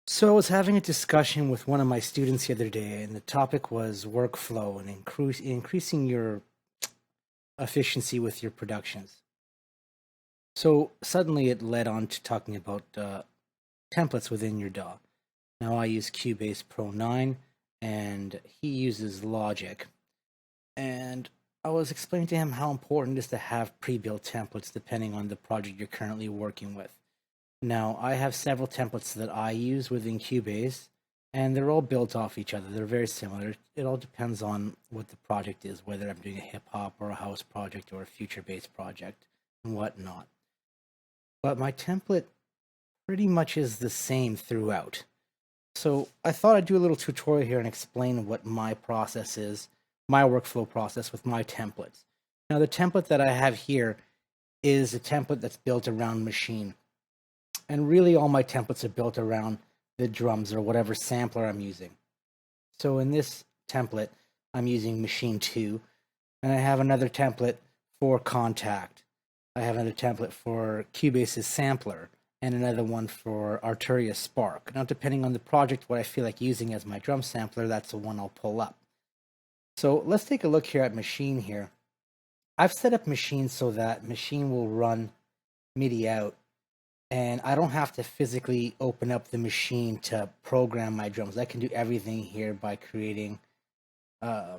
So I was having a discussion with one of my students the other day, and the topic was workflow and increasing your efficiency with your productions. So suddenly it led on to talking about templates within your DAW. Now I use Cubase Pro 9, and he uses Logic. And I was explaining to him how important it is to have pre-built templates depending on the project you're currently working with. Now, I have several templates that I use within Cubase, and they're all built off each other. They're very similar. It all depends on what the project is, whether I'm doing a hip hop or a house project or a future based project and whatnot. But my template pretty much is the same throughout. So I thought I'd do a little tutorial here and explain what my process is, my workflow process with my templates. Now, the template that I have here is a template that's built around Machine. And really all my templates are built around the drums or whatever sampler I'm using. So in this template, I'm using Machine 2, and I have another template for Contact. I have another template for Cubase's sampler, and another one for Arturia Spark. Now, depending on the project, what I feel like using as my drum sampler, that's the one I'll pull up. So let's take a look here at Machine here. I've set up Machine so that Machine will run MIDI out, and I don't have to physically open up the machine to program my drums. I can do everything here by creating uh,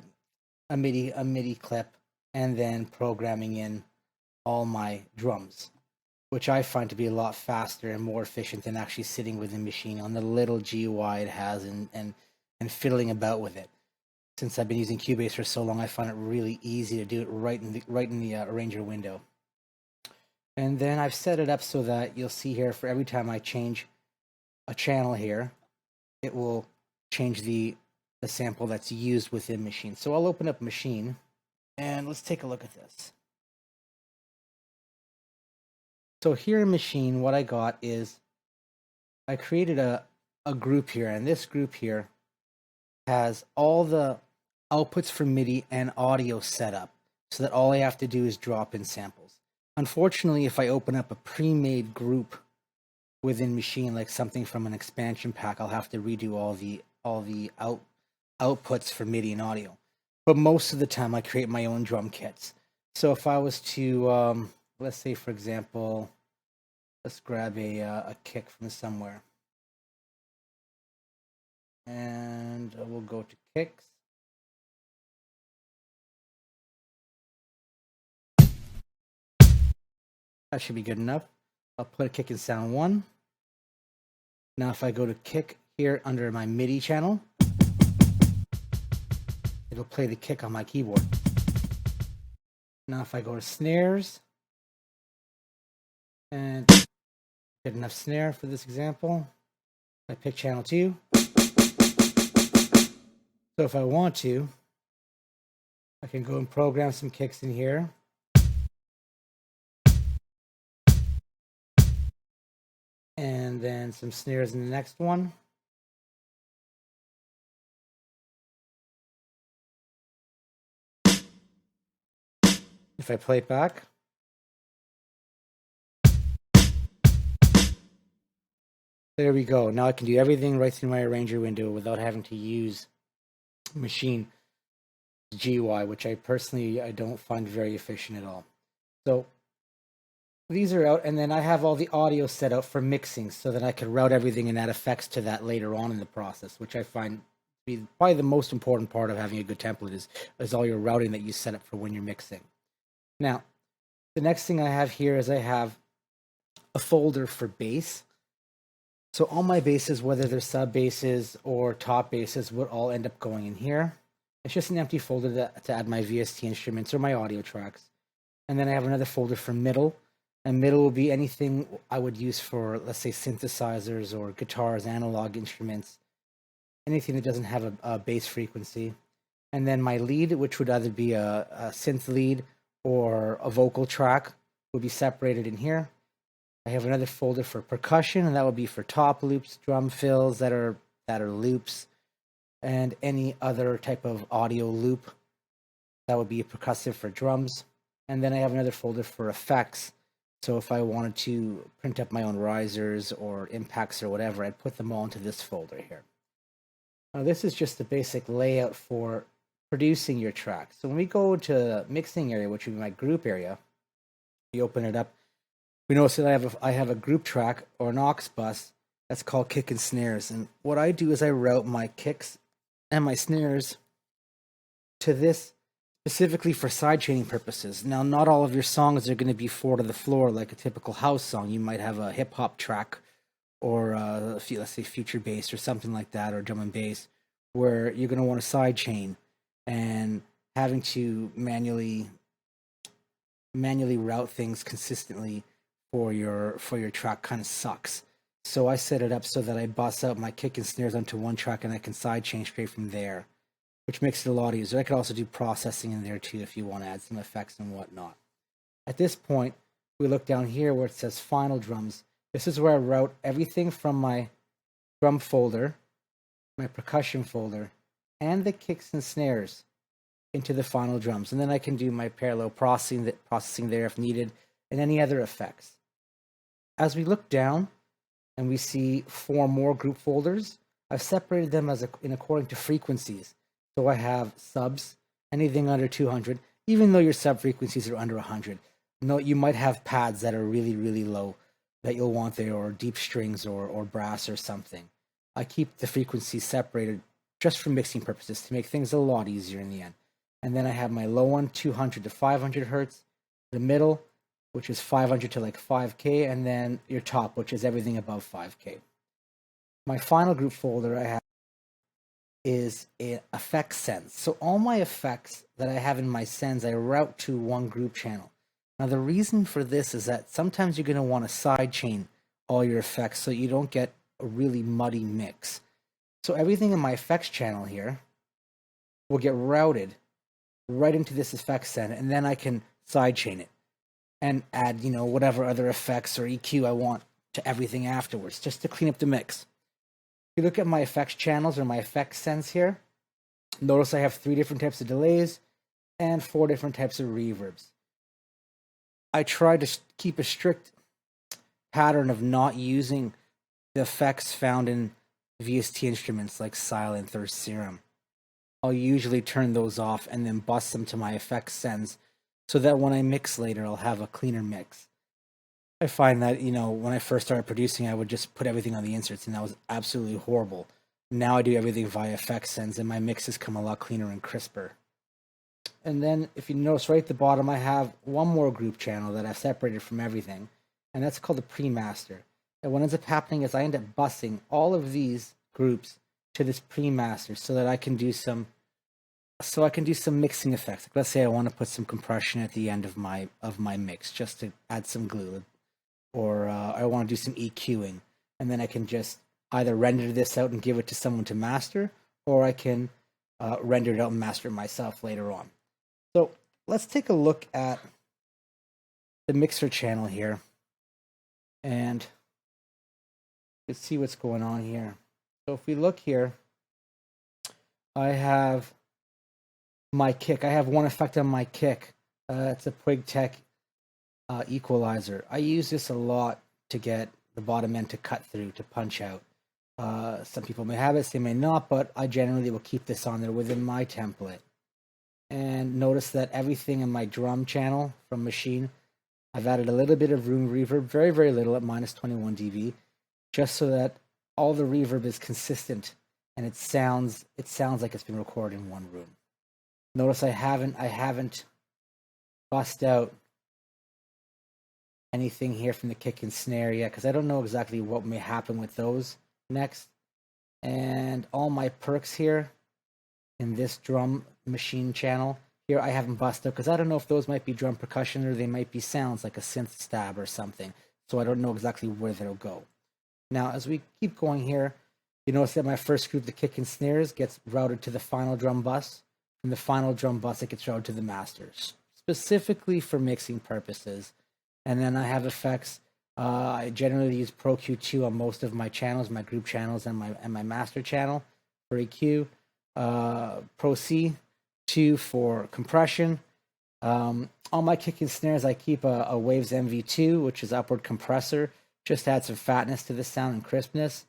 a MIDI clip and then programming in all my drums, which I find to be a lot faster and more efficient than actually sitting with the machine on the little GUI it has and fiddling about with it. Since I've been using Cubase for so long, I find it really easy to do it right in the arranger window. And then I've set it up so that you'll see here for every time I change a channel here, it will change the sample that's used within Machine. So I'll open up Machine and let's take a look at this. So here in Machine, what I got is I created a group here, and this group here has all the outputs for MIDI and audio set up so that all I have to do is drop in samples. Unfortunately, if I open up a pre-made group within Machine, like something from an expansion pack, I'll have to redo all the outputs for MIDI and audio. But most of the time, I create my own drum kits. So if I was to, let's say, for example, let's grab a kick from somewhere, and we'll go to kicks. That should be good enough. I'll put a kick in sound 1. Now if I go to kick here under my MIDI channel, it'll play the kick on my keyboard. Now if I go to snares, and get enough snare for this example, I pick channel 2. So if I want to, I can go and program some kicks in here. And then some snares in the next one. If I play it back, there we go. Now I can do everything right through my arranger window without having to use Machine GUI, which I don't find very efficient at all. So these are out, and then I have all the audio set out for mixing so that I can route everything and add effects to that later on in the process, which I find to be probably the most important part of having a good template is all your routing that you set up for when you're mixing. Now, the next thing I have here is I have a folder for bass. So all my basses, whether they're sub basses or top basses, would all end up going in here. It's just an empty folder to add my VST instruments or my audio tracks. And then I have another folder for middle. And middle will be anything I would use for, let's say, synthesizers or guitars, analog instruments, anything that doesn't have a bass frequency. And then my lead, which would either be a synth lead or a vocal track, would be separated in here. I have another folder for percussion, and that would be for top loops, drum fills that are loops, and any other type of audio loop that would be percussive for drums. And then I have another folder for effects, So if I wanted to print up my own risers or impacts or whatever, I'd put them all into this folder here. Now this is just the basic layout for producing your track. So when we go to mixing area, which would be my group area, you open it up, we notice that I have a group track or an aux bus that's called kick and snares. And what I do is I route my kicks and my snares to this specifically for sidechaining purposes. Now, not all of your songs are going to be 4 to the floor like a typical house song. You might have a hip hop track or let's say future bass or something like that, or drum and bass, where you're going to want to sidechain, and having to manually route things consistently for your track kind of sucks. So I set it up so that I bust out my kick and snares onto one track and I can sidechain straight from there, which makes it a lot easier. I could also do processing in there too if you want to add some effects and whatnot. At this point, we look down here where it says Final Drums. This is where I route everything from my drum folder, my percussion folder, and the kicks and snares into the final drums. And then I can do my parallel processing there if needed, and any other effects. As we look down and we see 4 more group folders, I've separated them in according to frequencies. So I have subs, anything under 200, even though your sub frequencies are under 100. No, you might have pads that are really, really low that you'll want there, or deep strings or brass or something. I keep the frequencies separated just for mixing purposes to make things a lot easier in the end. And then I have my low one, 200 to 500 hertz, the middle, which is 500 to like 5K, and then your top, which is everything above 5K. My final group folder I have is an effects sends. So all my effects that I have in my sends, I route to one group channel. Now the reason for this is that sometimes you're going to want to sidechain all your effects so you don't get a really muddy mix. So everything in my effects channel here will get routed right into this effects send, and then I can sidechain it and add, whatever other effects or EQ I want to everything afterwards, just to clean up the mix. If you look at my effects channels or my effects sends here, notice I have 3 different types of delays and 4 different types of reverbs. I try to keep a strict pattern of not using the effects found in VST instruments like Silent or Serum. I'll usually turn those off and then bust them to my effects sends so that when I mix later, I'll have a cleaner mix. I find that, when I first started producing, I would just put everything on the inserts, and that was absolutely horrible. Now I do everything via effects sends, and my mixes come a lot cleaner and crisper. And then, if you notice right at the bottom, I have one more group channel that I've separated from everything, and that's called the pre-master. And what ends up happening is I end up busting all of these groups to this pre-master so that I can do some mixing effects. Like, let's say I want to put some compression at the end of my mix just to add some glue, or I want to do some EQing, and then I can just either render this out and give it to someone to master, or I can render it out and master it myself later on. So let's take a look at the mixer channel here, and let's see what's going on here. So if we look here, I have my kick. I have one effect on my kick. It's a PwigTech equalizer. I use this a lot to get the bottom end to cut through, to punch out. Some people may have it, some may not, but I generally will keep this on there within my template. And notice that everything in my drum channel from Machine, I've added a little bit of room reverb, very, very little at minus 21 dB, just so that all the reverb is consistent and it sounds like it's been recorded in one room. Notice I haven't bust out anything here from the kick and snare yet, because I don't know exactly what may happen with those next. And all my perks here in this drum Machine channel here, I haven't busted out because I don't know if those might be drum percussion or they might be sounds like a synth stab or something. So I don't know exactly where they'll go. Now, as we keep going here, you notice that my first group, the kick and snares, gets routed to the final drum bus. From the final drum bus, it gets routed to the masters, specifically for mixing purposes. And then I have effects. I generally use Pro Q2 on most of my channels, my group channels, and my master channel for EQ. Pro C2 for compression, On my kick and snares, I keep a Waves MV2, which is upward compressor, just to add some fatness to the sound and crispness,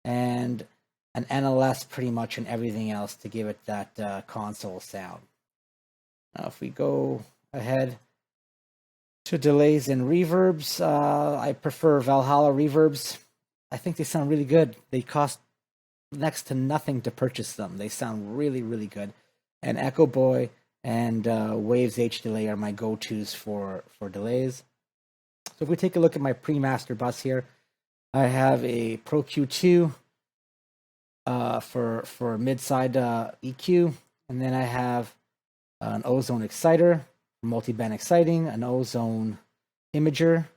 and an NLS pretty much and everything else to give it that console sound. Now, if we go ahead to delays and reverbs, I prefer Valhalla reverbs. I think they sound really good. They cost next to nothing to purchase them. They sound really, really good. And Echo Boy and Waves H Delay are my go-tos for delays. So if we take a look at my pre-master bus here, I have a Pro Q2 for mid-side EQ, and then I have an Ozone Exciter for multi-band exciting, an Ozone Imager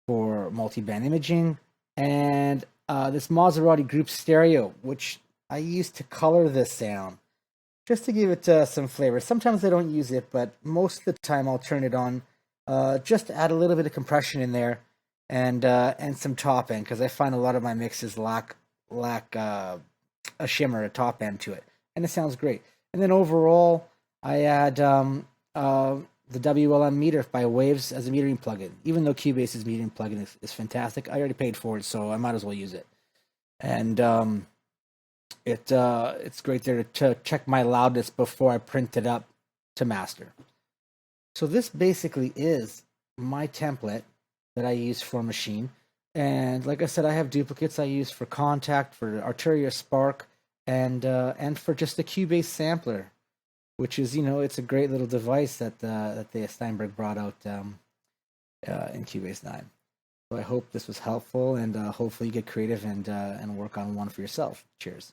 for multi-band imaging, and this Maserati Group Stereo, which I use to color this sound, just to give it some flavor. Sometimes I don't use it, but most of the time I'll turn it on just to add a little bit of compression in there and some top end, because I find a lot of my mixes lack a shimmer, a top end to it, and it sounds great. And then overall, I add the WLM meter by Waves as a metering plugin. Even though Cubase's metering plugin is fantastic, I already paid for it, so I might as well use it. And it's great there to check my loudness before I print it up to master. So this basically is my template that I use for Machine. And like I said, I have duplicates I use for Contact, for Arturia Spark, and for just the Cubase sampler, which is, it's a great little device that the Steinberg brought out in Cubase 9. So I hope this was helpful, and hopefully you get creative and work on one for yourself. Cheers.